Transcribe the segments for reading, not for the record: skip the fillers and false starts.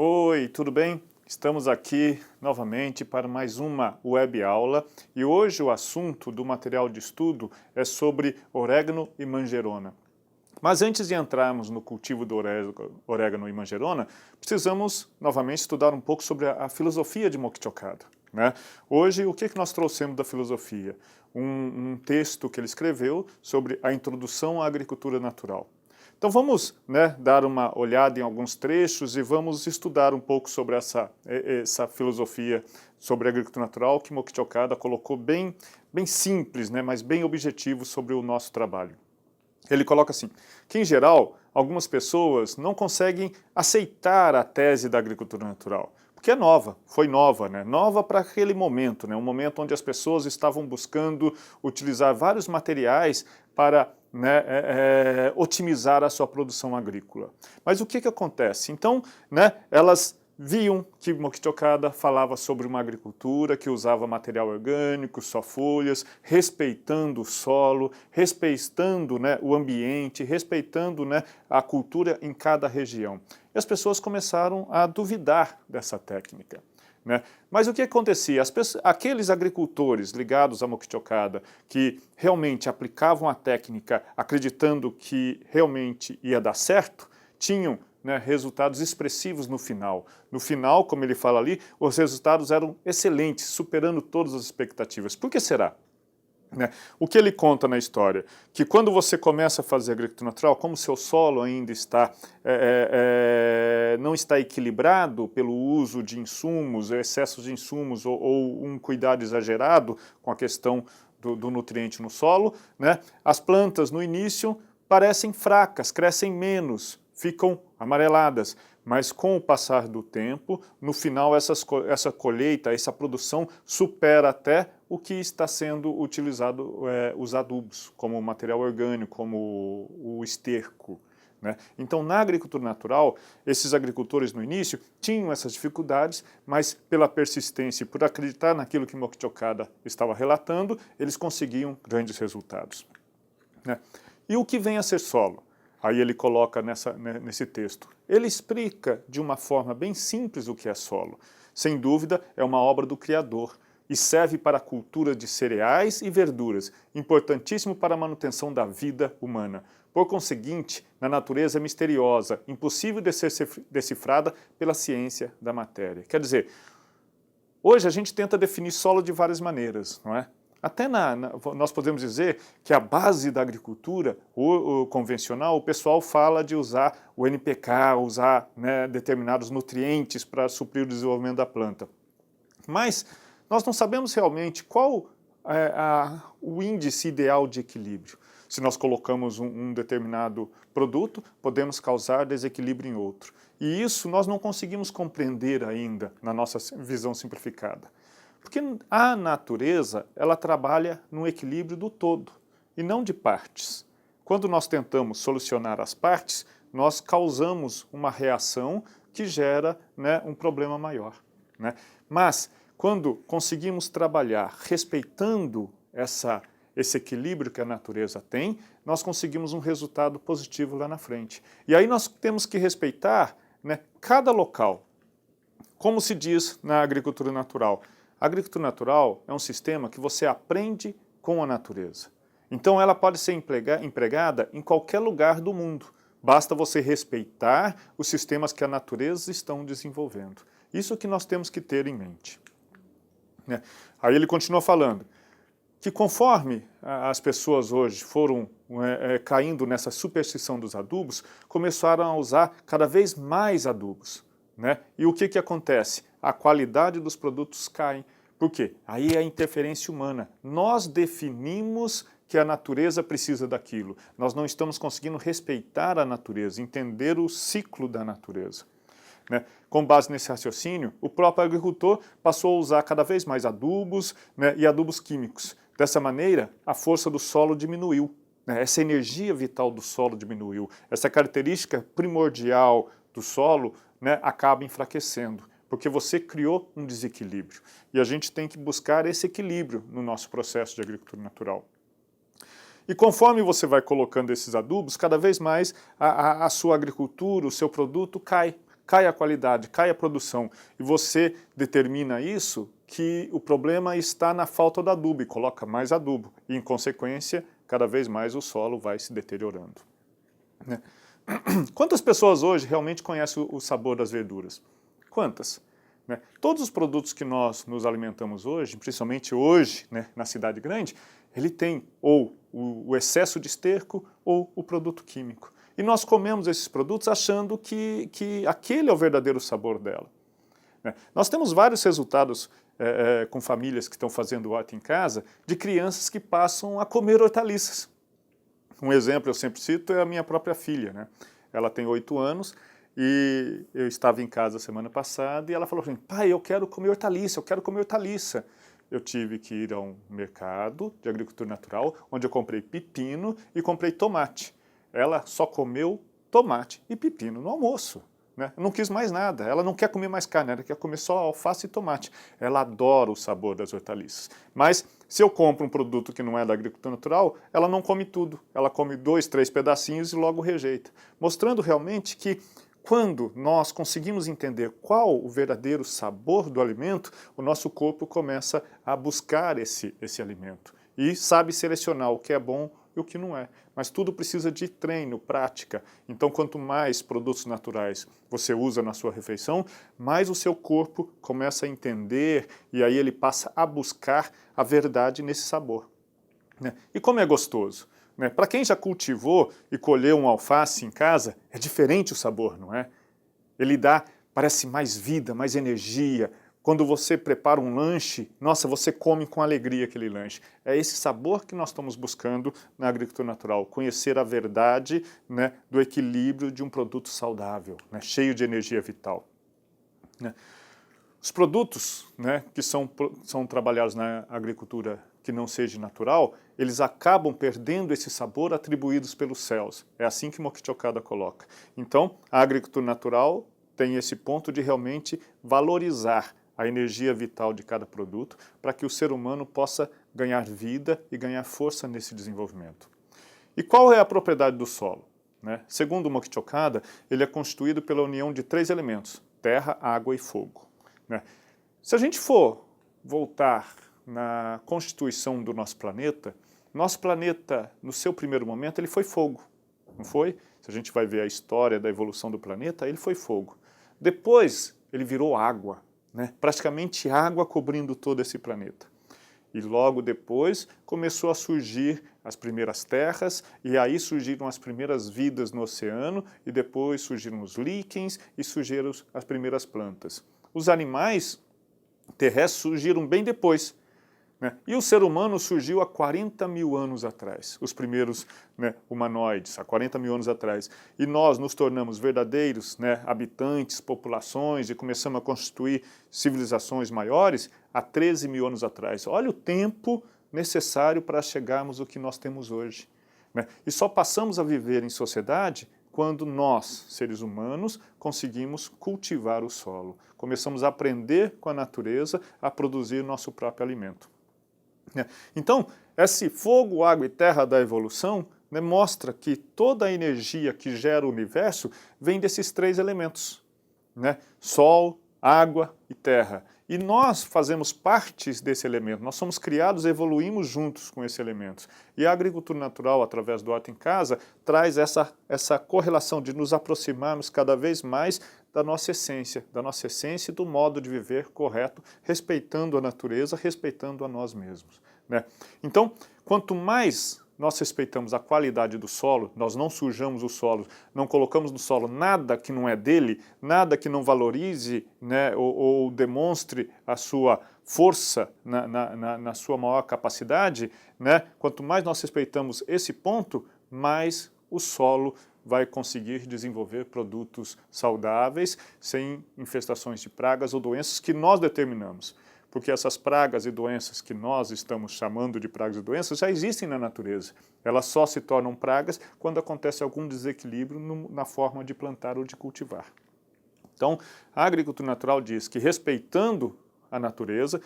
Oi, tudo bem? Estamos aqui novamente para mais uma web aula e hoje o assunto do material de estudo é sobre orégano e manjerona. Mas antes de entrarmos no cultivo do orégano e manjerona, precisamos novamente estudar um pouco sobre a filosofia de Mokichi Okada, né? Hoje, o que nós trouxemos da filosofia? Um texto que ele escreveu sobre a introdução à agricultura natural. Então vamos, dar uma olhada em alguns trechos e vamos estudar um pouco sobre essa filosofia sobre a agricultura natural que Mokichi Okada colocou bem simples, mas bem objetivo sobre o nosso trabalho. Ele coloca assim, que em geral, algumas pessoas não conseguem aceitar a tese da agricultura natural, porque é nova, foi nova, nova para aquele momento, um momento onde as pessoas estavam buscando utilizar vários materiais para otimizar a sua produção agrícola. Mas o que acontece? Então, elas viam que Mokichi Okada falava sobre uma agricultura que usava material orgânico, só folhas, respeitando o solo, respeitando o ambiente, respeitando a cultura em cada região. E as pessoas começaram a duvidar dessa técnica. Mas o que acontecia? Aqueles agricultores ligados a Mokichi Okada que realmente aplicavam a técnica acreditando que realmente ia dar certo, tinham resultados expressivos no final. No final, como ele fala ali, os resultados eram excelentes, superando todas as expectativas. Por que será? O que ele conta na história? Que quando você começa a fazer agricultura natural, como seu solo ainda está, não está equilibrado pelo uso de insumos, excessos de insumos ou um cuidado exagerado com a questão do nutriente no solo, as plantas no início parecem fracas, crescem menos, ficam amareladas, mas com o passar do tempo, no final essa colheita, essa produção supera até o que está sendo utilizado, os adubos, como material orgânico, como o esterco. Então, na agricultura natural, esses agricultores no início tinham essas dificuldades, mas pela persistência e por acreditar naquilo que Mokichi Okada estava relatando, eles conseguiam grandes resultados. E o que vem a ser solo? Aí ele coloca nesse texto. Ele explica de uma forma bem simples o que é solo. Sem dúvida, é uma obra do Criador e serve para a cultura de cereais e verduras, importantíssimo para a manutenção da vida humana. Por conseguinte, na natureza é misteriosa, impossível de ser decifrada pela ciência da matéria. Quer dizer, hoje a gente tenta definir solo de várias maneiras, não é? Até nós podemos dizer que a base da agricultura, o convencional, o pessoal fala de usar o NPK, usar determinados nutrientes para suprir o desenvolvimento da planta. Mas nós não sabemos realmente qual é o índice ideal de equilíbrio. Se nós colocamos um determinado produto, podemos causar desequilíbrio em outro. E isso nós não conseguimos compreender ainda na nossa visão simplificada. Porque a natureza, ela trabalha no equilíbrio do todo, e não de partes. Quando nós tentamos solucionar as partes, nós causamos uma reação que gera um problema maior. Mas, quando conseguimos trabalhar respeitando esse equilíbrio que a natureza tem, nós conseguimos um resultado positivo lá na frente. E aí nós temos que respeitar cada local. Como se diz na agricultura natural, a agricultura natural é um sistema que você aprende com a natureza. Então ela pode ser empregada em qualquer lugar do mundo. Basta você respeitar os sistemas que a natureza estão desenvolvendo. Isso que nós temos que ter em mente. Aí ele continua falando que conforme as pessoas hoje foram caindo nessa superstição dos adubos, começaram a usar cada vez mais adubos. E o que acontece? A qualidade dos produtos cai. Por quê? Aí é a interferência humana. Nós definimos que a natureza precisa daquilo. Nós não estamos conseguindo respeitar a natureza, entender o ciclo da natureza. Com base nesse raciocínio, o próprio agricultor passou a usar cada vez mais adubos e adubos químicos. Dessa maneira, a força do solo diminuiu. Essa energia vital do solo diminuiu. Essa característica primordial do solo acaba enfraquecendo, porque você criou um desequilíbrio. E a gente tem que buscar esse equilíbrio no nosso processo de agricultura natural. E conforme você vai colocando esses adubos, cada vez mais a sua agricultura, o seu produto cai. cai a qualidade, cai a produção, e você determina isso, que o problema está na falta do adubo, e coloca mais adubo, e em consequência, cada vez mais o solo vai se deteriorando. Né? Quantas pessoas hoje realmente conhecem o sabor das verduras? Quantas? Né? Todos os produtos que nós nos alimentamos hoje, principalmente hoje, né, na cidade grande, ele tem ou o excesso de esterco ou o produto químico. E nós comemos esses produtos achando que aquele é o verdadeiro sabor dela. Né? Nós temos vários resultados com famílias que estão fazendo horta em casa, de crianças que passam a comer hortaliças. Um exemplo eu sempre cito é a minha própria filha, né? Ela tem 8 anos e eu estava em casa semana passada e ela falou assim, pai, eu quero comer hortaliça, eu quero comer hortaliça. Eu tive que ir a um mercado de agricultura natural, onde eu comprei pepino e comprei tomate. Ela só comeu tomate e pepino no almoço. Né? Não quis mais nada, ela não quer comer mais carne, ela quer comer só alface e tomate. Ela adora o sabor das hortaliças. Mas se eu compro um produto que não é da agricultura natural, ela não come tudo. Ela come 2, 3 pedacinhos e logo rejeita. Mostrando realmente que quando nós conseguimos entender qual o verdadeiro sabor do alimento, o nosso corpo começa a buscar esse alimento. E sabe selecionar o que é bom e o que não é. Mas tudo precisa de treino, prática. Então, quanto mais produtos naturais você usa na sua refeição, mais o seu corpo começa a entender e aí ele passa a buscar a verdade nesse sabor. Né? E como é gostoso? Né? Para quem já cultivou e colheu um alface em casa, é diferente o sabor, não é? Ele dá, parece mais vida, mais energia. Quando você prepara um lanche, nossa, você come com alegria aquele lanche. É esse sabor que nós estamos buscando na agricultura natural, conhecer a verdade, né, do equilíbrio de um produto saudável, né, cheio de energia vital. Né. Os produtos, né, que são trabalhados na agricultura que não seja natural, eles acabam perdendo esse sabor atribuídos pelos céus. É assim que Mokichi Okada coloca. Então, a agricultura natural tem esse ponto de realmente valorizar a energia vital de cada produto para que o ser humano possa ganhar vida e ganhar força nesse desenvolvimento. E qual é a propriedade do solo? Né? Segundo o Mokichi Okada, ele é constituído pela união de 3 elementos, terra, água e fogo. Né? Se a gente for voltar na constituição do nosso planeta, no seu primeiro momento, ele foi fogo, não foi? Se a gente vai ver a história da evolução do planeta, ele foi fogo. Depois, ele virou água. Né? Praticamente água cobrindo todo esse planeta. E logo depois começou a surgir as primeiras terras, e aí surgiram as primeiras vidas no oceano, e depois surgiram os líquens e surgiram as primeiras plantas. Os animais terrestres surgiram bem depois. Né? E o ser humano surgiu há 40 mil anos atrás, os primeiros, né, humanoides, há 40 mil anos atrás. E nós nos tornamos verdadeiros, né, habitantes, populações, e começamos a constituir civilizações maiores há 13 mil anos atrás. Olha o tempo necessário para chegarmos ao que nós temos hoje. Né? E só passamos a viver em sociedade quando nós, seres humanos, conseguimos cultivar o solo. Começamos a aprender com a natureza a produzir nosso próprio alimento. Então, esse fogo, água e terra da evolução, né, mostra que toda a energia que gera o universo vem desses 3 elementos, né? Sol, água e terra. E nós fazemos parte desse elemento, nós somos criados e evoluímos juntos com esse elemento. E a agricultura natural, através do Horta em Casa, traz essa correlação de nos aproximarmos cada vez mais da nossa essência e do modo de viver correto, respeitando a natureza, respeitando a nós mesmos. Né? Então, quanto mais nós respeitamos a qualidade do solo, nós não sujamos o solo, não colocamos no solo nada que não é dele, nada que não valorize, né, ou demonstre a sua força na sua maior capacidade, né, quanto mais nós respeitamos esse ponto, mais o solo vai conseguir desenvolver produtos saudáveis, sem infestações de pragas ou doenças que nós determinamos. Porque essas pragas e doenças que nós estamos chamando de pragas e doenças já existem na natureza. Elas só se tornam pragas quando acontece algum desequilíbrio na forma de plantar ou de cultivar. Então, a agricultura natural diz que respeitando a natureza,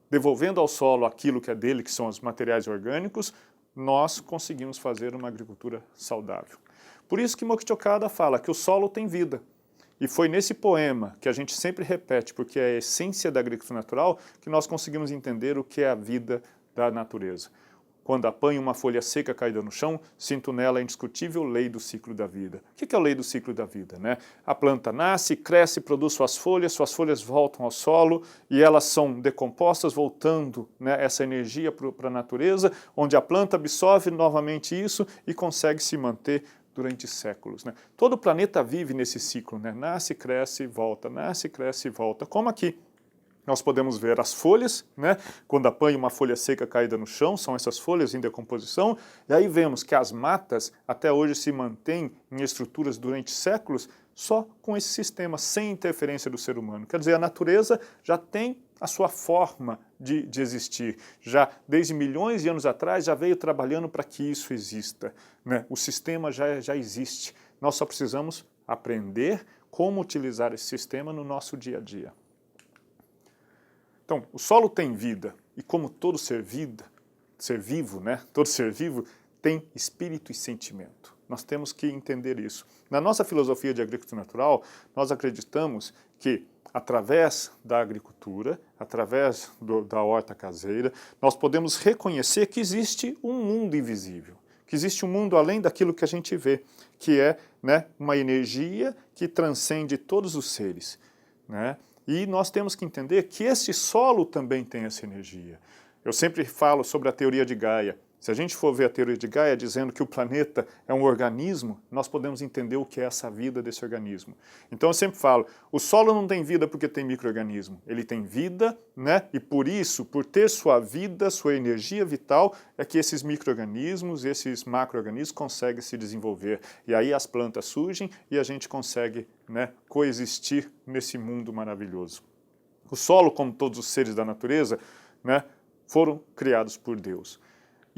devolvendo ao solo aquilo que é dele, que são os materiais orgânicos, nós conseguimos fazer uma agricultura saudável. Por isso que Mokichi Okada fala que o solo tem vida. E foi nesse poema, que a gente sempre repete, porque é a essência da agricultura natural, que nós conseguimos entender o que é a vida da natureza. Quando apanho uma folha seca caída no chão, sinto nela a indiscutível lei do ciclo da vida. O que é a lei do ciclo da vida, né? A planta nasce, cresce, produz suas folhas voltam ao solo e elas são decompostas, voltando, né, essa energia para a natureza, onde a planta absorve novamente isso e consegue se manter durante séculos, né? Todo o planeta vive nesse ciclo, né? Nasce, cresce e volta, nasce, cresce e volta, como aqui. Nós podemos ver as folhas, né? Quando apanha uma folha seca caída no chão, são essas folhas em decomposição, e aí vemos que as matas até hoje se mantêm em estruturas durante séculos só com esse sistema, sem interferência do ser humano. Quer dizer, a natureza já tem a sua forma de existir. Já desde milhões de anos atrás já veio trabalhando para que isso exista, né? O sistema já existe. Nós só precisamos aprender como utilizar esse sistema no nosso dia a dia. Então, o solo tem vida, e como todo ser vivo, né? Todo ser vivo tem espírito e sentimento. Nós temos que entender isso. Na nossa filosofia de agricultura natural, nós acreditamos que, através da agricultura, através da horta caseira, nós podemos reconhecer que existe um mundo invisível, que existe um mundo além daquilo que a gente vê, que é, né, uma energia que transcende todos os seres, né? E nós temos que entender que esse solo também tem essa energia. Eu sempre falo sobre a teoria de Gaia. Se a gente for ver a teoria de Gaia dizendo que o planeta é um organismo, nós podemos entender o que é essa vida desse organismo. Então eu sempre falo, o solo não tem vida porque tem micro-organismo. Ele tem vida, né? E por isso, por ter sua vida, sua energia vital, é que esses micro-organismos, esses macro-organismos conseguem se desenvolver. E aí as plantas surgem e a gente consegue, né, coexistir nesse mundo maravilhoso. O solo, como todos os seres da natureza, né, foram criados por Deus.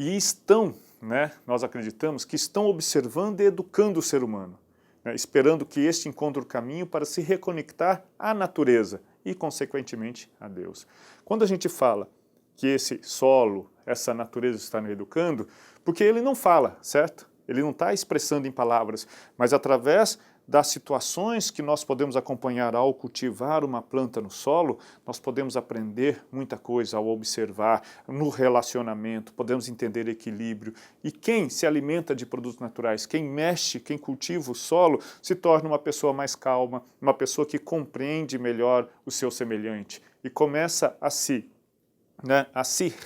E estão, né, nós acreditamos que estão observando e educando o ser humano, né, esperando que este encontre o caminho para se reconectar à natureza e, consequentemente, a Deus. Quando a gente fala que esse solo, essa natureza está nos educando, porque ele não fala, certo? Ele não está expressando em palavras, mas através das situações que nós podemos acompanhar ao cultivar uma planta no solo, nós podemos aprender muita coisa ao observar no relacionamento, podemos entender equilíbrio. E quem se alimenta de produtos naturais, quem mexe, quem cultiva o solo, se torna uma pessoa mais calma, uma pessoa que compreende melhor o seu semelhante e começa a se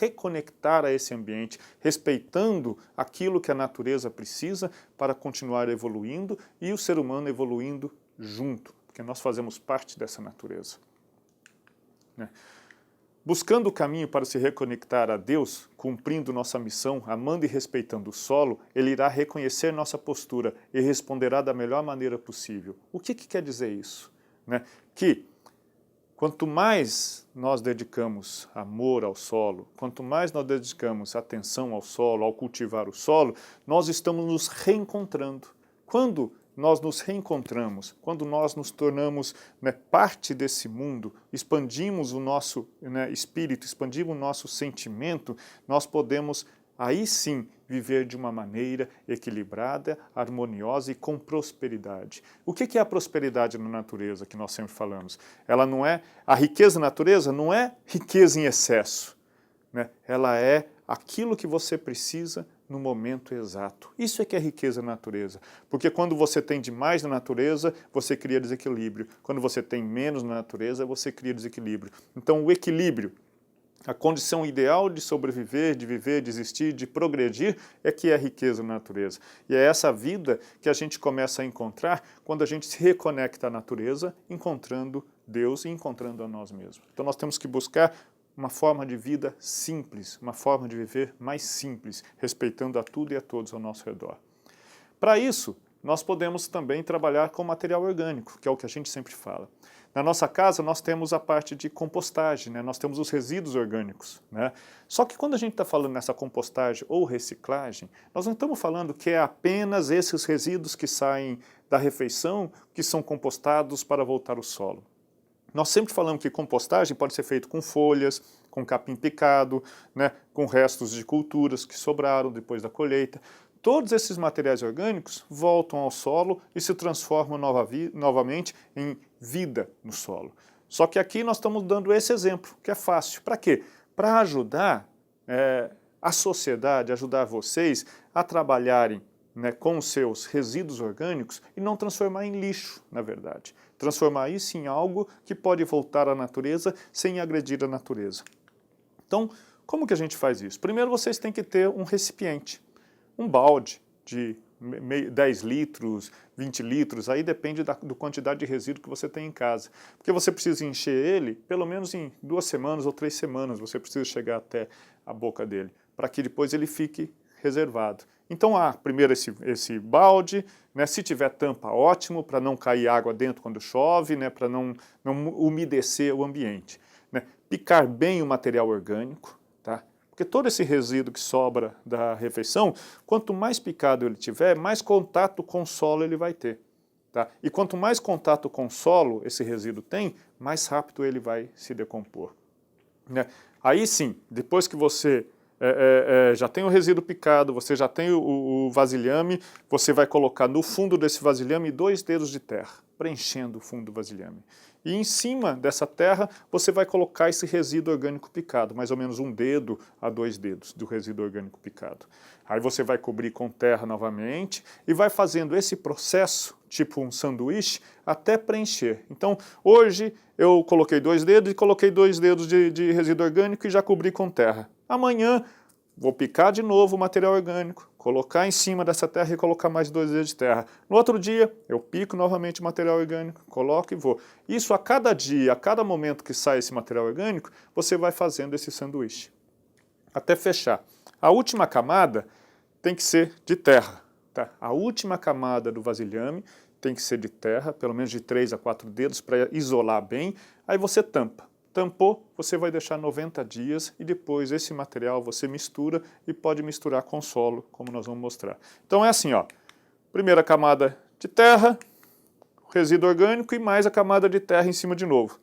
reconectar a esse ambiente, respeitando aquilo que a natureza precisa para continuar evoluindo e o ser humano evoluindo junto, porque nós fazemos parte dessa natureza, né? Buscando o caminho para se reconectar a Deus, cumprindo nossa missão, amando e respeitando o solo, Ele irá reconhecer nossa postura e responderá da melhor maneira possível. O que quer dizer isso, né? Que quanto mais nós dedicamos amor ao solo, quanto mais nós dedicamos atenção ao solo, ao cultivar o solo, nós estamos nos reencontrando. Quando nós nos reencontramos, quando nós nos tornamos, né, parte desse mundo, expandimos o nosso, né, espírito, expandimos o nosso sentimento, nós podemos aí sim viver de uma maneira equilibrada, harmoniosa e com prosperidade. O que é a prosperidade na natureza que nós sempre falamos? Ela não é, a riqueza da natureza não é riqueza em excesso, né? Ela é aquilo que você precisa no momento exato. Isso é que é riqueza na natureza. Porque quando você tem demais na natureza, você cria desequilíbrio. Quando você tem menos na natureza, você cria desequilíbrio. Então o equilíbrio, a condição ideal de sobreviver, de viver, de existir, de progredir, é que é a riqueza na natureza. E é essa vida que a gente começa a encontrar quando a gente se reconecta à natureza, encontrando Deus e encontrando a nós mesmos. Então nós temos que buscar uma forma de vida simples, uma forma de viver mais simples, respeitando a tudo e a todos ao nosso redor. Para isso, nós podemos também trabalhar com material orgânico, que é o que a gente sempre fala. Na nossa casa, nós temos a parte de compostagem, né? Nós temos os resíduos orgânicos, né? Só que quando a gente está falando nessa compostagem ou reciclagem, nós não estamos falando que é apenas esses resíduos que saem da refeição que são compostados para voltar ao solo. Nós sempre falamos que compostagem pode ser feita com folhas, com capim picado, né? Com restos de culturas que sobraram depois da colheita. todos esses materiais orgânicos voltam ao solo e se transformam novamente em vida no solo. Só que aqui nós estamos dando esse exemplo, que é fácil. Para quê? Para ajudar a sociedade, ajudar vocês a trabalharem, né, com os seus resíduos orgânicos e não transformar em lixo, na verdade. Transformar isso em algo que pode voltar à natureza sem agredir a natureza. Então, como que a gente faz isso? Primeiro vocês têm que ter um recipiente, um balde de 10 litros, 20 litros, aí depende da quantidade de resíduo que você tem em casa. Porque você precisa encher ele pelo menos em 2 semanas ou 3 semanas, você precisa chegar até a boca dele, para que depois ele fique reservado. Então, primeiro esse balde, né, se tiver tampa, ótimo, para não cair água dentro quando chove, né, para não umedecer o ambiente. Né. Picar bem o material orgânico, tá? Porque todo esse resíduo que sobra da refeição, quanto mais picado ele tiver, mais contato com o solo ele vai ter. Tá? E quanto mais contato com o solo esse resíduo tem, mais rápido ele vai se decompor. Né? Aí sim, depois que você já tem o resíduo picado, você já tem o vasilhame, você vai colocar no fundo desse vasilhame 2 dedos de terra, preenchendo o fundo do vasilhame. E em cima dessa terra você vai colocar esse resíduo orgânico picado, mais ou menos 1 dedo a 2 dedos do resíduo orgânico picado. Aí você vai cobrir com terra novamente e vai fazendo esse processo, tipo um sanduíche, até preencher. Então, hoje eu coloquei 2 dedos e coloquei 2 dedos de resíduo orgânico e já cobri com terra. Amanhã vou picar de novo o material orgânico, colocar em cima dessa terra e colocar mais 2 dedos de terra. No outro dia, eu pico novamente o material orgânico, coloco e vou. Isso a cada dia, a cada momento que sai esse material orgânico, você vai fazendo esse sanduíche, até fechar. A última camada tem que ser de terra. Tá? A última camada do vasilhame tem que ser de terra, pelo menos de 3 a 4 dedos, para isolar bem. Aí você tampa. Tampou, você vai deixar 90 dias e depois esse material você mistura e pode misturar com solo, como nós vamos mostrar. Então é assim, ó, primeira camada de terra, resíduo orgânico e mais a camada de terra em cima de novo.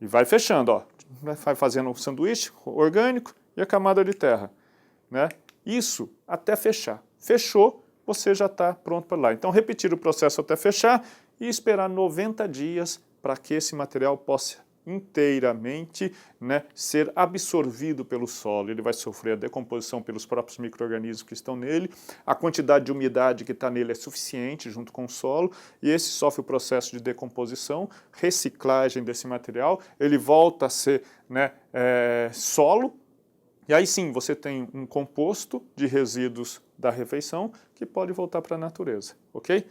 E vai fechando, ó, vai fazendo um sanduíche orgânico e a camada de terra, né? Isso até fechar. Fechou, você já está pronto para lá. Então repetir o processo até fechar e esperar 90 dias para que esse material possa inteiramente, né, ser absorvido pelo solo. Ele vai sofrer a decomposição pelos próprios micro-organismos que estão nele, a quantidade de umidade que está nele é suficiente junto com o solo, e esse sofre o processo de decomposição, reciclagem desse material, ele volta a ser, né, solo, e aí sim você tem um composto de resíduos da refeição que pode voltar para a natureza, ok?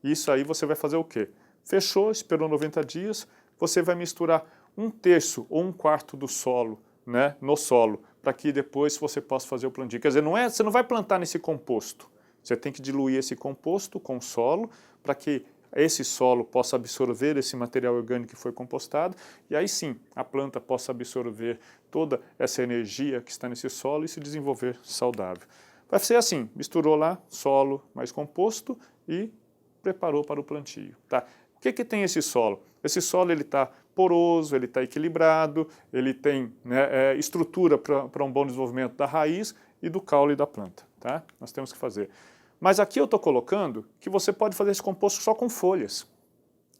Isso aí você vai fazer o quê? Fechou, esperou 90 dias, você vai misturar 1/3 ou 1/4 do solo, né, no solo, para que depois você possa fazer o plantio. Quer dizer, você não vai plantar nesse composto, você tem que diluir esse composto com o solo para que esse solo possa absorver esse material orgânico que foi compostado e aí sim a planta possa absorver toda essa energia que está nesse solo e se desenvolver saudável. Vai ser assim, misturou lá solo mais composto e preparou para o plantio. Tá? O que tem esse solo? Esse solo está poroso, ele está equilibrado, ele tem, né, estrutura para um bom desenvolvimento da raiz e do caule da planta. Tá? Nós temos que fazer. Mas aqui eu estou colocando que você pode fazer esse composto só com folhas.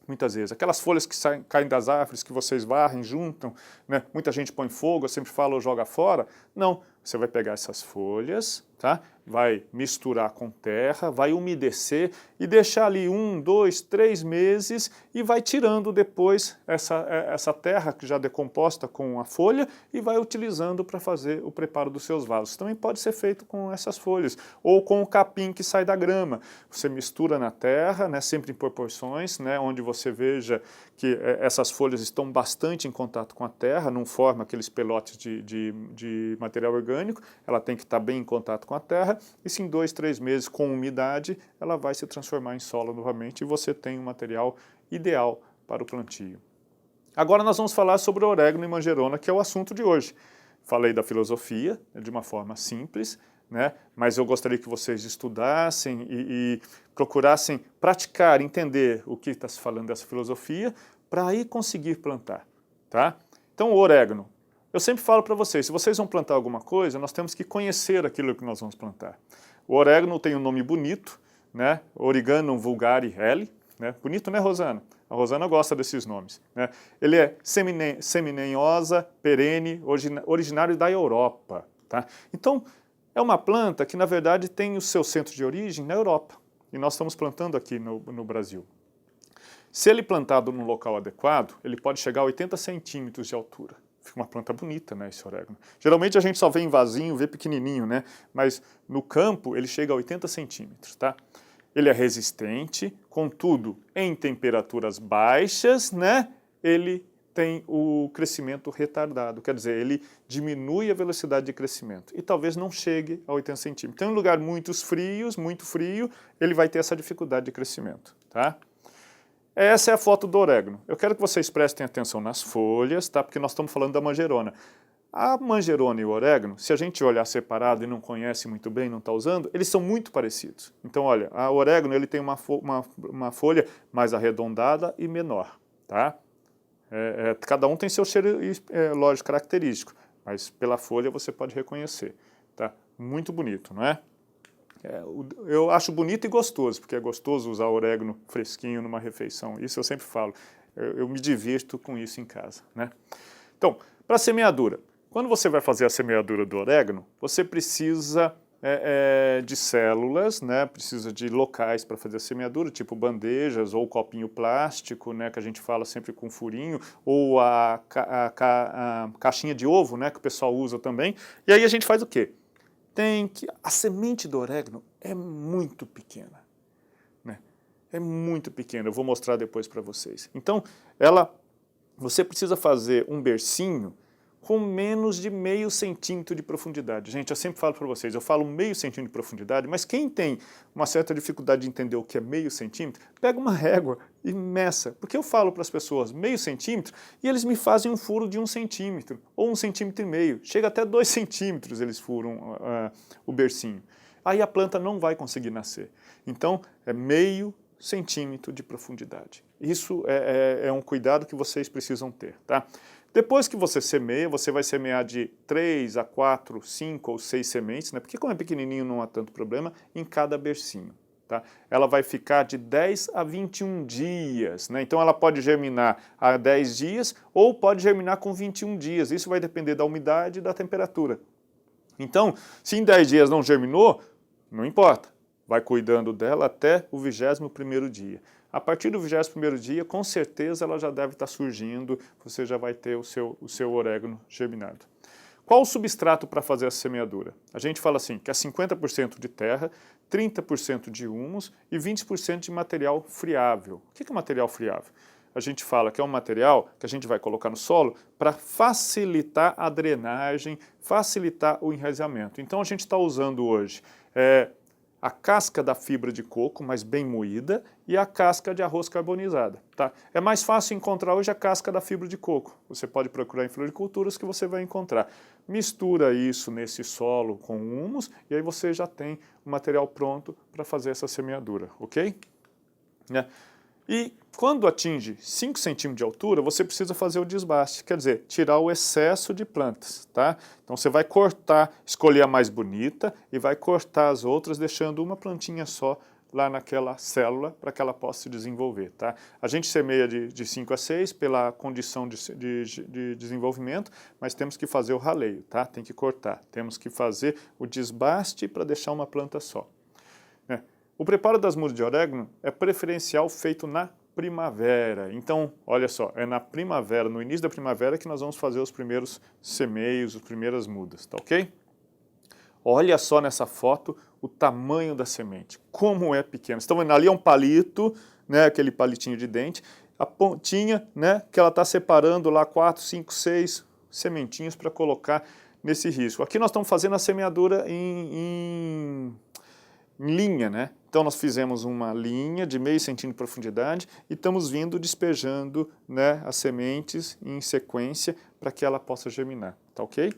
Muitas vezes. Aquelas folhas que caem das árvores, que vocês varrem, juntam, né? Muita gente põe fogo, eu sempre falo, joga fora. Não, você vai pegar essas folhas, tá? Vai misturar com terra, vai umedecer e deixar ali 1, 2, 3 meses e vai tirando depois essa terra que já decomposta com a folha e vai utilizando para fazer o preparo dos seus vasos. Também pode ser feito com essas folhas ou com o capim que sai da grama. Você mistura na terra, né, sempre em proporções, né, onde você veja que essas folhas estão bastante em contato com a terra, não forma aqueles pelotes de material orgânico, ela tem que estar bem em contato com a terra, e se em 2, 3 meses com umidade, ela vai se transformar em solo novamente e você tem um material ideal para o plantio. Agora nós vamos falar sobre o orégano e manjerona, que é o assunto de hoje. Falei da filosofia, de uma forma simples, né? Mas eu gostaria que vocês estudassem e procurassem praticar, entender o que está se falando dessa filosofia, para aí conseguir plantar. Tá? Então o orégano. Eu sempre falo para vocês, se vocês vão plantar alguma coisa, nós temos que conhecer aquilo que nós vamos plantar. O orégano tem um nome bonito, né? Origanum vulgare L, né? Bonito, né, Rosana? A Rosana gosta desses nomes, né? Ele é seminenhosa, perene, originário da Europa, tá? Então, é uma planta que, na verdade, tem o seu centro de origem na Europa. E nós estamos plantando aqui no Brasil. Se ele plantado num local adequado, ele pode chegar a 80 centímetros de altura. Fica uma planta bonita, né, esse orégano. Geralmente a gente só vê em vasinho, vê pequenininho, né? Mas no campo ele chega a 80 centímetros, tá? Ele é resistente, contudo, em temperaturas baixas, né? Ele tem o crescimento retardado, quer dizer, ele diminui a velocidade de crescimento e talvez não chegue a 80 centímetros. Então, em lugar muito frio, ele vai ter essa dificuldade de crescimento, tá? Essa é a foto do orégano. Eu quero que vocês prestem atenção nas folhas, tá? Porque nós estamos falando da manjerona. A manjerona e o orégano, se a gente olhar separado e não conhece muito bem, não está usando, eles são muito parecidos. Então, olha, o orégano ele tem uma folha mais arredondada e menor, tá? Cada um tem seu cheiro, lógico, característico, mas pela folha você pode reconhecer, tá? Muito bonito, não é? Eu acho bonito e gostoso, porque é gostoso usar orégano fresquinho numa refeição. Isso eu sempre falo. Eu me divirto com isso em casa, né? Então, para a semeadura. Quando você vai fazer a semeadura do orégano, você precisa de células, né? Precisa de locais para fazer a semeadura, tipo bandejas ou copinho plástico, né? Que a gente fala sempre com furinho, ou a caixinha de ovo, né? Que o pessoal usa também. E aí a gente faz o quê? A semente do orégano é muito pequena, né? É muito pequena, eu vou mostrar depois para vocês. Então, você precisa fazer um bercinho com menos de meio centímetro de profundidade. Gente, eu sempre falo para vocês, eu falo meio centímetro de profundidade, mas quem tem uma certa dificuldade de entender o que é meio centímetro, pega uma régua e meça. Porque eu falo para as pessoas meio centímetro e eles me fazem um furo de 1 centímetro ou 1,5 centímetros. Chega até 2 centímetros eles furam o bercinho. Aí a planta não vai conseguir nascer. Então, é meio centímetro de profundidade. Isso é um cuidado que vocês precisam ter, tá? Depois que você semeia, você vai semear de 3 a 4, 5 ou 6 sementes, né? Porque como é pequenininho não há tanto problema, em cada bercinho, tá? Ela vai ficar de 10 a 21 dias, né? Então ela pode germinar a 10 dias ou pode germinar com 21 dias. Isso vai depender da umidade e da temperatura. Então, se em 10 dias não germinou, não importa. Vai cuidando dela até o 21º dia. A partir do 21º dia, com certeza ela já deve estar surgindo, você já vai ter o seu orégano germinado. Qual o substrato para fazer a semeadura? A gente fala assim, que é 50% de terra, 30% de humus e 20% de material friável. O que é material friável? A gente fala que é um material que a gente vai colocar no solo para facilitar a drenagem, facilitar o enraizamento. Então a gente está usando hoje a casca da fibra de coco, mas bem moída, e a casca de arroz carbonizada, tá? É mais fácil encontrar hoje a casca da fibra de coco. Você pode procurar em floriculturas que você vai encontrar. Mistura isso nesse solo com humus e aí você já tem o material pronto para fazer essa semeadura, ok? E quando atinge 5 centímetros de altura, você precisa fazer o desbaste, quer dizer, tirar o excesso de plantas, tá? Então você vai cortar, escolher a mais bonita e vai cortar as outras, deixando uma plantinha só lá naquela célula para que ela possa se desenvolver, tá? A gente semeia de 5 a 6 pela condição de desenvolvimento, mas temos que fazer o raleio, tá? Tem que cortar, temos que fazer o desbaste para deixar uma planta só. O preparo das mudas de orégano é preferencial feito na primavera. Então, olha só, é na primavera, no início da primavera que nós vamos fazer os primeiros semeios, as primeiras mudas, tá ok? Olha só nessa foto o tamanho da semente, como é pequeno. Vocês estão vendo ali é um palito, né, aquele palitinho de dente, a pontinha, né, que ela está separando lá 4, 5, 6 sementinhos para colocar nesse risco. Aqui nós estamos fazendo a semeadura em linha, né? Então nós fizemos uma linha de meio centímetro de profundidade e estamos vindo despejando, né, as sementes em sequência para que ela possa germinar, tá ok?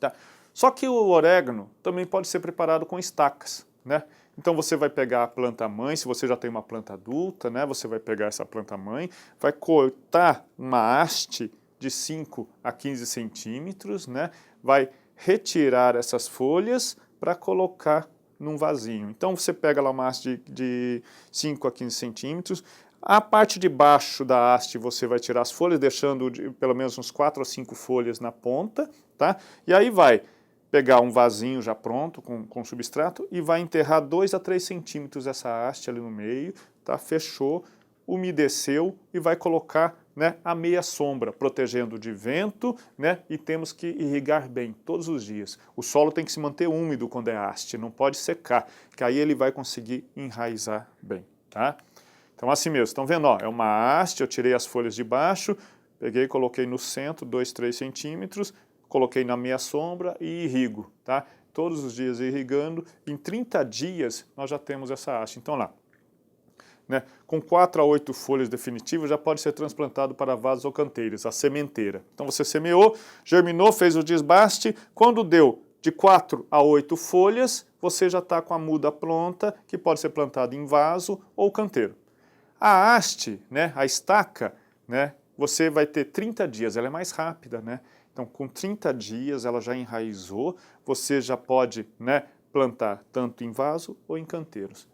Tá. Só que o orégano também pode ser preparado com estacas, né? Então você vai pegar a planta mãe, se você já tem uma planta adulta, né, você vai pegar essa planta mãe, vai cortar uma haste de 5 a 15 centímetros, né, vai retirar essas folhas para colocar num vasinho. Então você pega lá uma haste de 5 a 15 centímetros, a parte de baixo da haste você vai tirar as folhas, deixando pelo menos uns 4 ou 5 folhas na ponta, tá? E aí vai pegar um vasinho já pronto, com substrato, e vai enterrar 2 a 3 centímetros essa haste ali no meio, tá? Fechou, umedeceu e vai colocar, né, a meia sombra, protegendo de vento, né, e temos que irrigar bem todos os dias. O solo tem que se manter úmido quando é haste, não pode secar, que aí ele vai conseguir enraizar bem, tá? Então assim mesmo, estão vendo, ó, é uma haste, eu tirei as folhas de baixo, peguei e coloquei no centro 2, 3 centímetros, coloquei na meia sombra e irrigo, tá? Todos os dias irrigando, em 30 dias nós já temos essa haste. Então lá, né, com 4 a 8 folhas definitivas já pode ser transplantado para vasos ou canteiros, a sementeira. Então você semeou, germinou, fez o desbaste, quando deu de 4 a 8 folhas, você já está com a muda pronta, que pode ser plantada em vaso ou canteiro. A haste, né, a estaca, né, você vai ter 30 dias, ela é mais rápida, né? Então, com 30 dias ela já enraizou, você já pode, né, plantar tanto em vaso ou em canteiros.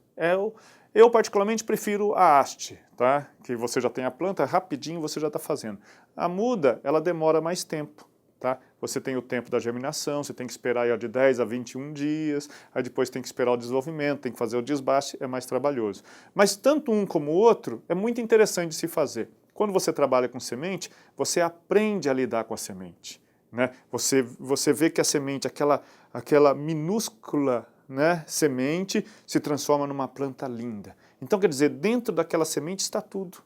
Eu particularmente prefiro a haste, tá? Que você já tem a planta, rapidinho você já está fazendo. A muda, ela demora mais tempo, tá? Você tem o tempo da germinação, você tem que esperar aí, ó, de 10 a 21 dias, aí depois tem que esperar o desenvolvimento, tem que fazer o desbaste, é mais trabalhoso. Mas tanto um como o outro é muito interessante de se fazer. Quando você trabalha com semente, você aprende a lidar com a semente, né? Você vê que a semente, aquela minúscula, né, semente, se transforma numa planta linda. Então, quer dizer, dentro daquela semente está tudo.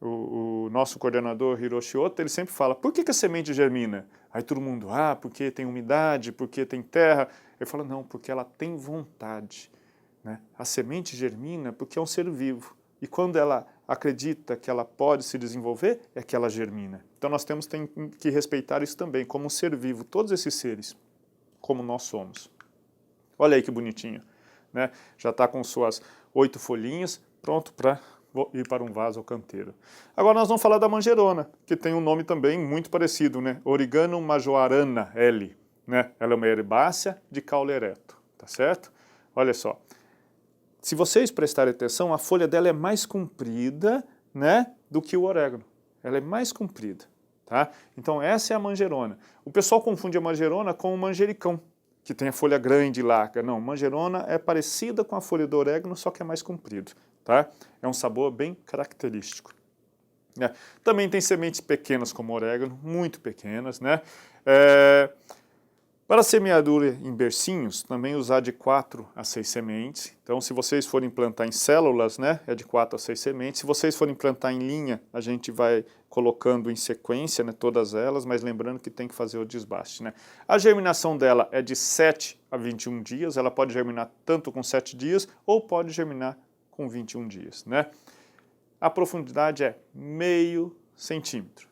O nosso coordenador Hiroshi Ota, ele sempre fala, por que a semente germina? Aí todo mundo, porque tem umidade, porque tem terra. Ele fala, não, porque ela tem vontade, né? A semente germina porque é um ser vivo. E quando ela acredita que ela pode se desenvolver, é que ela germina. Então nós temos que respeitar isso também, como um ser vivo, todos esses seres, como nós somos. Olha aí que bonitinho, né? Já está com suas 8 folhinhas, pronto para ir para um vaso ou canteiro. Agora nós vamos falar da manjerona, que tem um nome também muito parecido, né? Origanum majorana L, né? Ela é uma herbácea de caule ereto, tá certo? Olha só. Se vocês prestarem atenção, a folha dela é mais comprida, né, do que o orégano. Ela é mais comprida, tá? Então essa é a manjerona. O pessoal confunde a manjerona com o manjericão, que tem a folha grande e larga. Não, manjerona é parecida com a folha do orégano, só que é mais comprido, tá? É um sabor bem característico. Também tem sementes pequenas como orégano, muito pequenas, né? Para semeadura em bercinhos, também usar de 4 a 6 sementes. Então, se vocês forem plantar em células, né, é de 4 a 6 sementes. Se vocês forem plantar em linha, a gente vai colocando em sequência, né, todas elas, mas lembrando que tem que fazer o desbaste, né. A germinação dela é de 7 a 21 dias, ela pode germinar tanto com 7 dias ou pode germinar com 21 dias, né. A profundidade é meio centímetro.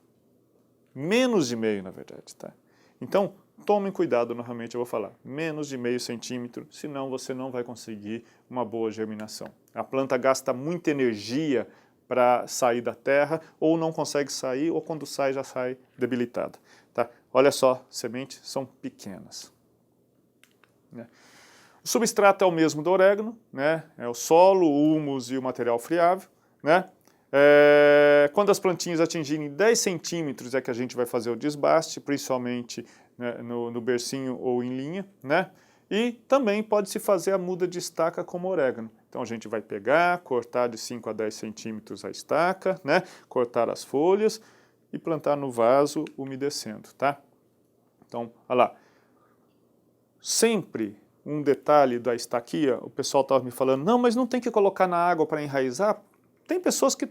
Menos de meio, na verdade, tá? Então, tomem cuidado, novamente eu vou falar, menos de meio centímetro, senão você não vai conseguir uma boa germinação. A planta gasta muita energia para sair da terra, ou não consegue sair, ou quando sai já sai debilitada. Tá? Olha só, sementes são pequenas. Né? O substrato é o mesmo do orégano, né? É o solo, o humus e o material friável. Né? Quando as plantinhas atingirem 10 centímetros é que a gente vai fazer o desbaste, principalmente, né, no bercinho ou em linha, né? E também pode-se fazer a muda de estaca como orégano. Então a gente vai pegar, cortar de 5 a 10 centímetros a estaca, né? Cortar as folhas e plantar no vaso umedecendo, tá? Então, olha lá. Sempre um detalhe da estaquia, o pessoal estava me falando, não, mas não tem que colocar na água para enraizar? Tem pessoas que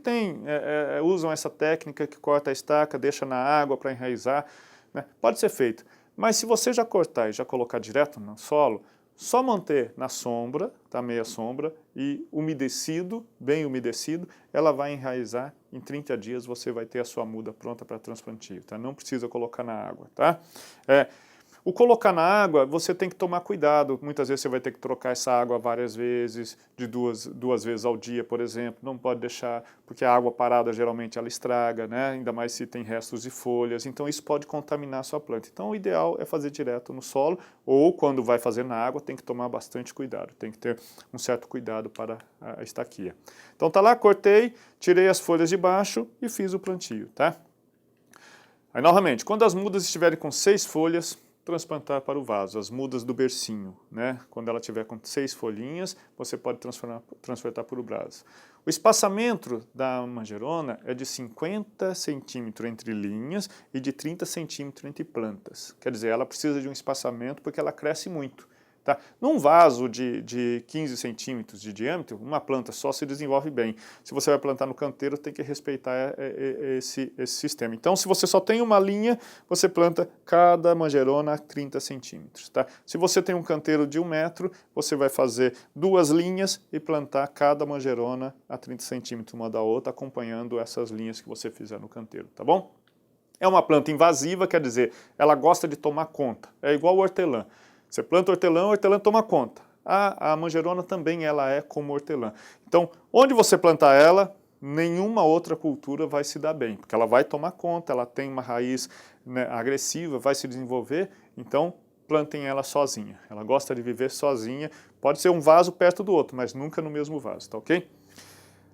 usam essa técnica que corta a estaca, deixa na água para enraizar, né? Pode ser feito, mas se você já cortar e já colocar direto no solo, só manter na sombra, tá, meia sombra, e umedecido, bem umedecido, ela vai enraizar, em 30 dias você vai ter a sua muda pronta para transplantio, tá? Não precisa colocar na água, tá? O colocar na água, você tem que tomar cuidado. Muitas vezes você vai ter que trocar essa água várias vezes, de duas vezes ao dia, por exemplo. Não pode deixar, porque a água parada geralmente ela estraga, né? Ainda mais se tem restos de folhas. Então isso pode contaminar a sua planta. Então o ideal é fazer direto no solo, ou quando vai fazer na água, tem que tomar bastante cuidado. Tem que ter um certo cuidado para a estaquia. Então tá lá, cortei, tirei as folhas de baixo e fiz o plantio, tá? Aí novamente, quando as mudas estiverem com 6 folhas, transplantar para o vaso, as mudas do bercinho, né? Quando ela tiver com 6 folhinhas, você pode transplantar para o vaso. O espaçamento da manjerona é de 50 centímetros entre linhas e de 30 centímetros entre plantas. Quer dizer, ela precisa de um espaçamento porque ela cresce muito. Tá? Num vaso de 15 centímetros de diâmetro, uma planta só se desenvolve bem. Se você vai plantar no canteiro, tem que respeitar esse sistema. Então, se você só tem uma linha, você planta cada manjerona a 30 centímetros. Tá? Se você tem um canteiro de 1 metro, você vai fazer 2 linhas e plantar cada manjerona a 30 centímetros uma da outra, acompanhando essas linhas que você fizer no canteiro, tá bom? É uma planta invasiva, quer dizer, ela gosta de tomar conta. É igual o hortelã. Você planta hortelã, o hortelã toma conta. A manjerona também ela é como hortelã. Então, onde você plantar ela, nenhuma outra cultura vai se dar bem, porque ela vai tomar conta, ela tem uma raiz, né, agressiva, vai se desenvolver, então plantem ela sozinha. Ela gosta de viver sozinha, pode ser um vaso perto do outro, mas nunca no mesmo vaso, tá ok?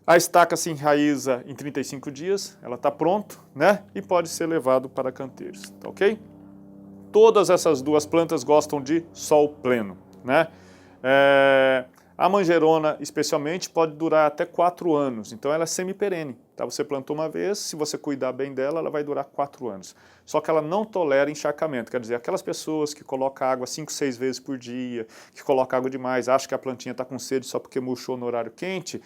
A estaca se enraiza em 35 dias, ela está pronta, né? E pode ser levado para canteiros, tá ok? Todas essas duas plantas gostam de sol pleno, né? A manjerona, especialmente, pode durar até 4 anos, então ela é semi-perene. Tá? Você plantou uma vez, se você cuidar bem dela, ela vai durar 4 anos. Só que ela não tolera encharcamento, quer dizer, aquelas pessoas que colocam água 5, 6 vezes por dia, que colocam água demais, acham que a plantinha está com sede só porque murchou no horário quente,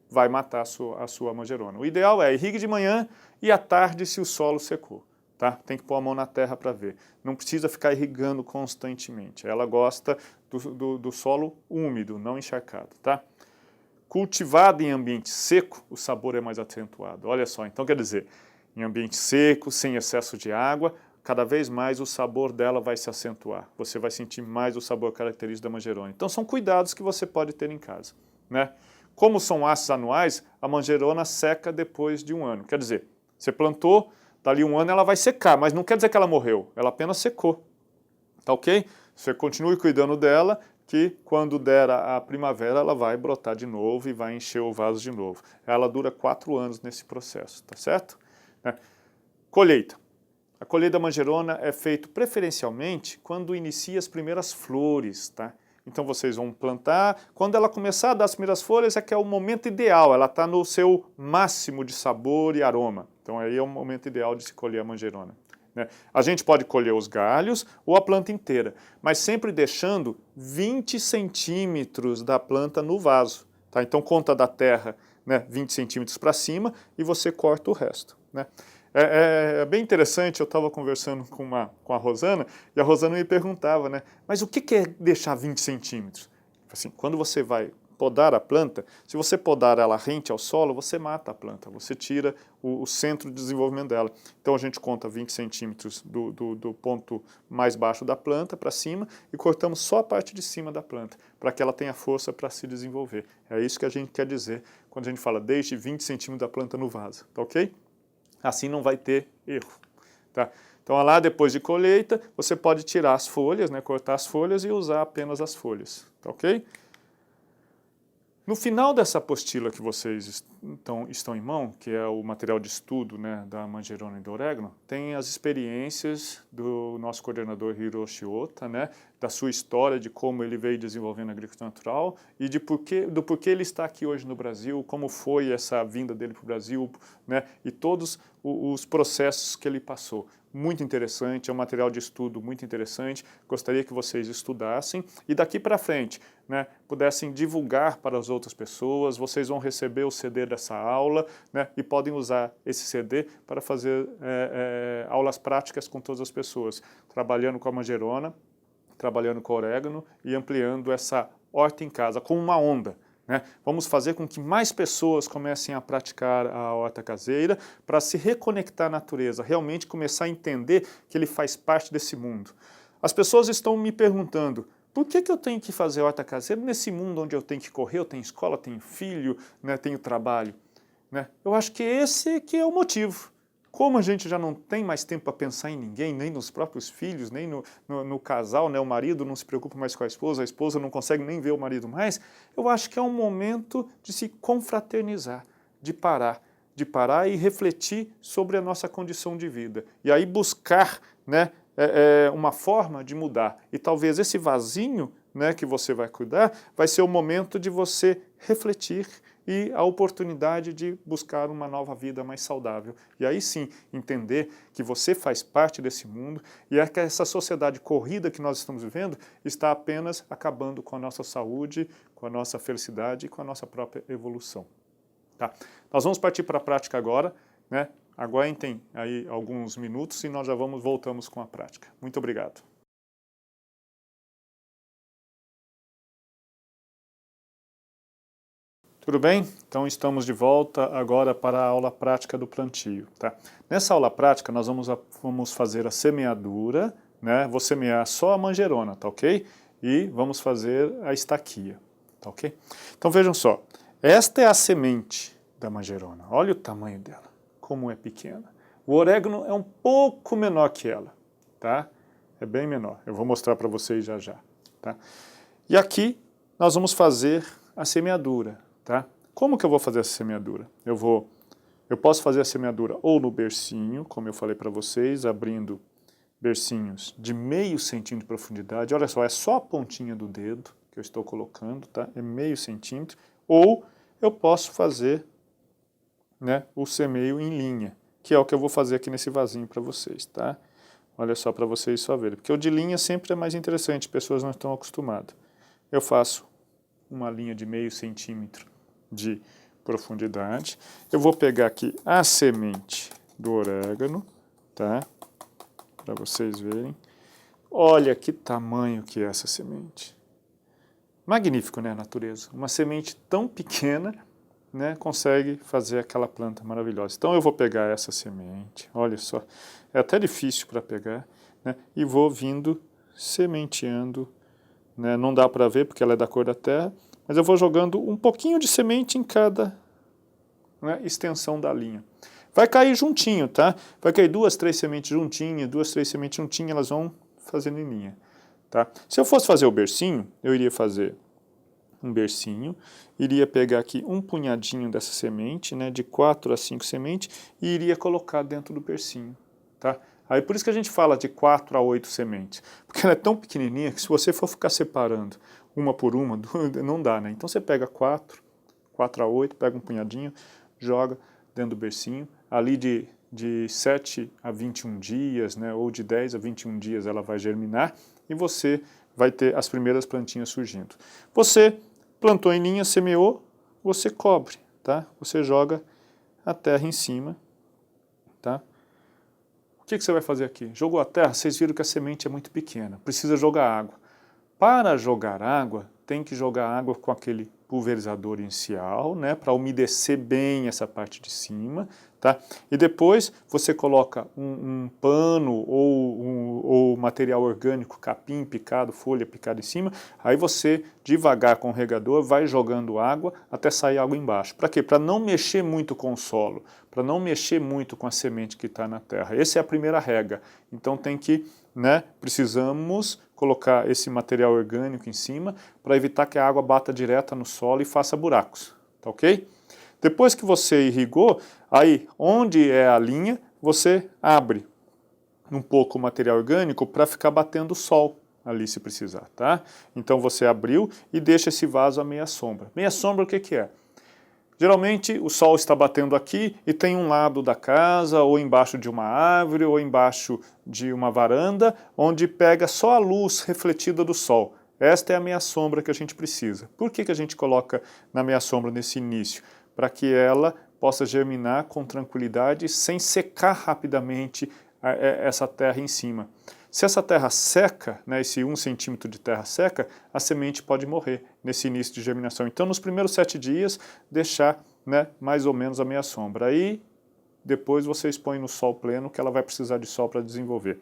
vai matar a sua manjerona. O ideal é irrigue de manhã e à tarde se o solo secou. Tá? Tem que pôr a mão na terra para ver. Não precisa ficar irrigando constantemente. Ela gosta do solo úmido, não encharcado. Tá? Cultivada em ambiente seco, o sabor é mais acentuado. Olha só, então quer dizer, em ambiente seco, sem excesso de água, cada vez mais o sabor dela vai se acentuar. Você vai sentir mais o sabor característico da manjerona. Então são cuidados que você pode ter em casa. Né? Como são hastes anuais, a manjerona seca depois de 1 ano. Quer dizer, você plantou, dali 1 ano ela vai secar, mas não quer dizer que ela morreu, ela apenas secou, tá ok? Você continue cuidando dela, que quando der a primavera ela vai brotar de novo e vai encher o vaso de novo. Ela dura 4 anos nesse processo, tá certo? Colheita. A colheita da manjerona é feita preferencialmente quando inicia as primeiras flores, tá? Então vocês vão plantar, quando ela começar a dar as primeiras folhas é que é o momento ideal, ela está no seu máximo de sabor e aroma. Então aí é o momento ideal de se colher a manjerona. Né? A gente pode colher os galhos ou a planta inteira, mas sempre deixando 20 centímetros da planta no vaso. Tá? Então conta da terra, né, 20 centímetros para cima e você corta o resto. Né? É bem interessante, eu estava conversando com a Rosana, e a Rosana me perguntava, né, mas o que é deixar 20 centímetros? Assim, quando você vai podar a planta, se você podar ela rente ao solo, você mata a planta, você tira o centro de desenvolvimento dela. Então a gente conta 20 centímetros do ponto mais baixo da planta para cima e cortamos só a parte de cima da planta, para que ela tenha força para se desenvolver. É isso que a gente quer dizer quando a gente fala deixe 20 centímetros da planta no vaso, tá ok? Assim não vai ter erro. Tá? Então lá depois de colheita, você pode tirar as folhas, né, cortar as folhas e usar apenas as folhas. Tá ok? No final dessa apostila que vocês estão em mão, que é o material de estudo, né, da manjerona e do orégano, tem as experiências do nosso coordenador Hiroshi Ota, né, da sua história, de como ele veio desenvolvendo a agricultura natural e do porquê ele está aqui hoje no Brasil, como foi essa vinda dele para o Brasil, né, e todos os processos que ele passou. Muito interessante, é um material de estudo muito interessante, gostaria que vocês estudassem e daqui para frente, né, pudessem divulgar para as outras pessoas, vocês vão receber o CD dessa aula, né, e podem usar esse CD para fazer aulas práticas com todas as pessoas, trabalhando com a manjerona, trabalhando com o orégano e ampliando essa horta em casa com uma onda. Né? Vamos fazer com que mais pessoas comecem a praticar a horta caseira para se reconectar à natureza, realmente começar a entender que ele faz parte desse mundo. As pessoas estão me perguntando, por que eu tenho que fazer horta caseira nesse mundo onde eu tenho que correr, eu tenho escola, tenho filho, né, tenho trabalho? Né? Eu acho que esse que é o motivo. Como a gente já não tem mais tempo para pensar em ninguém, nem nos próprios filhos, nem no casal, né? O marido não se preocupa mais com a esposa não consegue nem ver o marido mais, eu acho que é um momento de se confraternizar, de parar e refletir sobre a nossa condição de vida. E aí buscar, né, uma forma de mudar. E talvez esse vasinho, né, que você vai cuidar, vai ser o momento de você refletir e a oportunidade de buscar uma nova vida mais saudável. E aí sim, entender que você faz parte desse mundo e é que essa sociedade corrida que nós estamos vivendo está apenas acabando com a nossa saúde, com a nossa felicidade e com a nossa própria evolução. Tá? Nós vamos partir para a prática agora, né? Aguentem aí alguns minutos e nós já voltamos com a prática. Muito obrigado. Tudo bem? Então estamos de volta agora para a aula prática do plantio. Tá? Nessa aula prática nós vamos fazer a semeadura, né? Vou semear só a manjerona, tá ok? E vamos fazer a estaquia, tá ok? Então vejam só, esta é a semente da manjerona, olha o tamanho dela, como é pequena. O orégano é um pouco menor que ela, tá? É bem menor, eu vou mostrar para vocês já já, tá? E aqui nós vamos fazer a semeadura. Tá? Como que eu vou fazer essa semeadura? Eu posso fazer a semeadura ou no bercinho, como eu falei para vocês, abrindo bercinhos de meio centímetro de profundidade. Olha só, é só a pontinha do dedo que eu estou colocando, tá? É meio centímetro. Ou eu posso fazer, né, o semeio em linha, que é o que eu vou fazer aqui nesse vasinho para vocês, tá? Olha só para vocês só verem, porque o de linha sempre é mais interessante, pessoas não estão acostumadas. Eu faço uma linha de meio centímetro de profundidade. Eu vou pegar aqui a semente do orégano, tá? Para vocês verem. Olha que tamanho que é essa semente. Magnífico, né, a natureza? Uma semente tão pequena, né, consegue fazer aquela planta maravilhosa. Então eu vou pegar essa semente, olha só, é até difícil para pegar, né, e vou vindo sementeando, né, não dá para ver porque ela é da cor da terra, mas eu vou jogando um pouquinho de semente em cada, né, extensão da linha. Vai cair juntinho, tá? Vai cair 2, 3 sementes juntinhas, 2, 3 sementes juntinhas, elas vão fazendo em linha, tá? Se eu fosse fazer o bercinho, eu iria fazer um bercinho, iria pegar aqui um punhadinho dessa semente, né, de 4 a 5 sementes, e iria colocar dentro do bercinho, tá? Aí por isso que a gente fala de 4 a 8 sementes, porque ela é tão pequenininha que se você for ficar separando uma por uma, não dá, né? Então você pega 4 a 8, pega um punhadinho, joga dentro do bercinho, ali de 7 a 21 dias, né, ou de 10 a 21 dias ela vai germinar e você vai ter as primeiras plantinhas surgindo. Você plantou em linha, semeou, você cobre, tá? Você joga a terra em cima, tá? O que você vai fazer aqui? Jogou a terra, vocês viram que a semente é muito pequena, precisa jogar água. Para jogar água, tem que jogar água com aquele pulverizador inicial, né, para umedecer bem essa parte de cima, tá? E depois você coloca um pano ou material orgânico, capim picado, folha picada em cima, aí você, devagar com o regador, vai jogando água até sair água embaixo. Para quê? Para não mexer muito com o solo, para não mexer muito com a semente que está na terra. Essa é a primeira regra. Então tem que, né, precisamos colocar esse material orgânico em cima para evitar que a água bata direta no solo e faça buracos, tá ok? Depois que você irrigou, aí onde é a linha, você abre um pouco o material orgânico para ficar batendo o sol ali se precisar, tá? Então você abriu e deixa esse vaso à meia sombra. Meia sombra o que que é? Geralmente o sol está batendo aqui e tem um lado da casa, ou embaixo de uma árvore, ou embaixo de uma varanda, onde pega só a luz refletida do sol. Esta é a meia sombra que a gente precisa. Por que a gente coloca na meia sombra nesse início? Para que ela possa germinar com tranquilidade, sem secar rapidamente essa terra em cima. Se essa terra seca, né, esse 1 centímetro de terra seca, a semente pode morrer nesse início de germinação. Então, nos primeiros 7 dias, deixar, né, mais ou menos a meia sombra. Aí, depois você expõe no sol pleno, que ela vai precisar de sol para desenvolver.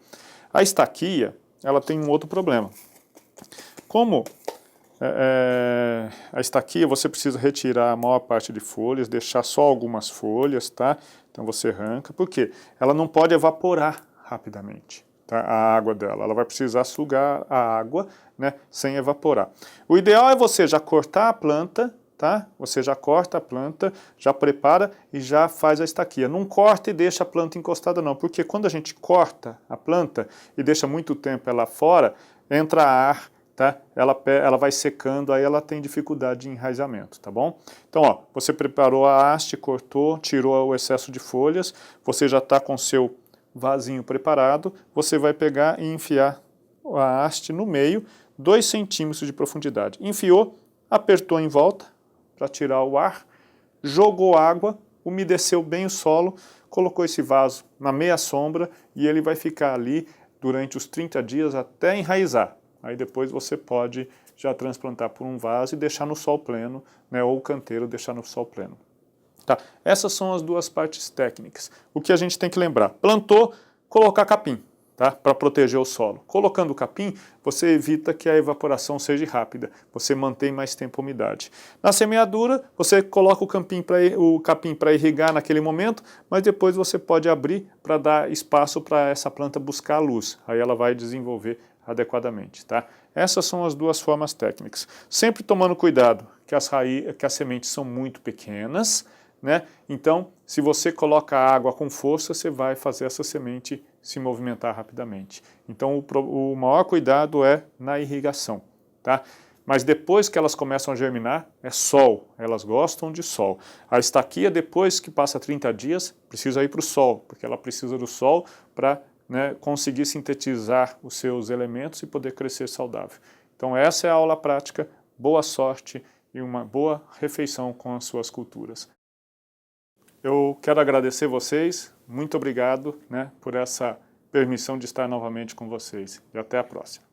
A estaquia ela tem um outro problema. Como a estaquia, você precisa retirar a maior parte de folhas, deixar só algumas folhas, tá? Então você arranca, por quê? Ela não pode evaporar rapidamente, tá? A água dela, ela vai precisar sugar a água, né, sem evaporar. O ideal é você já cortar a planta, tá? Você já corta a planta, já prepara e já faz a estaquia. Não corta e deixa a planta encostada não, porque quando a gente corta a planta e deixa muito tempo ela fora, entra ar, tá? Ela vai secando, aí ela tem dificuldade de enraizamento, tá bom? Então, ó, você preparou a haste, cortou, tirou o excesso de folhas, você já está com seu vasinho preparado, você vai pegar e enfiar a haste no meio, 2 centímetros de profundidade. Enfiou, apertou em volta para tirar o ar, jogou água, umedeceu bem o solo, colocou esse vaso na meia sombra e ele vai ficar ali durante os 30 dias até enraizar. Aí depois você pode já transplantar por um vaso e deixar no sol pleno, né, ou o canteiro deixar no sol pleno. Tá? Essas são as duas partes técnicas. O que a gente tem que lembrar? Plantou, colocar capim, tá? Para proteger o solo. Colocando o capim, você evita que a evaporação seja rápida, você mantém mais tempo a umidade. Na semeadura, você coloca o capim para irrigar naquele momento, mas depois você pode abrir para dar espaço para essa planta buscar a luz. Aí ela vai desenvolver adequadamente, tá? Essas são as duas formas técnicas. Sempre tomando cuidado que as sementes são muito pequenas, né? Então, se você coloca água com força, você vai fazer essa semente se movimentar rapidamente. Então, o maior cuidado é na irrigação, tá? Mas depois que elas começam a germinar, é sol, elas gostam de sol. A estaquia, depois que passa 30 dias, precisa ir para o sol, porque ela precisa do sol para, né, conseguir sintetizar os seus elementos e poder crescer saudável. Então essa é a aula prática, boa sorte e uma boa refeição com as suas culturas. Eu quero agradecer vocês, muito obrigado, né, por essa permissão de estar novamente com vocês e até a próxima.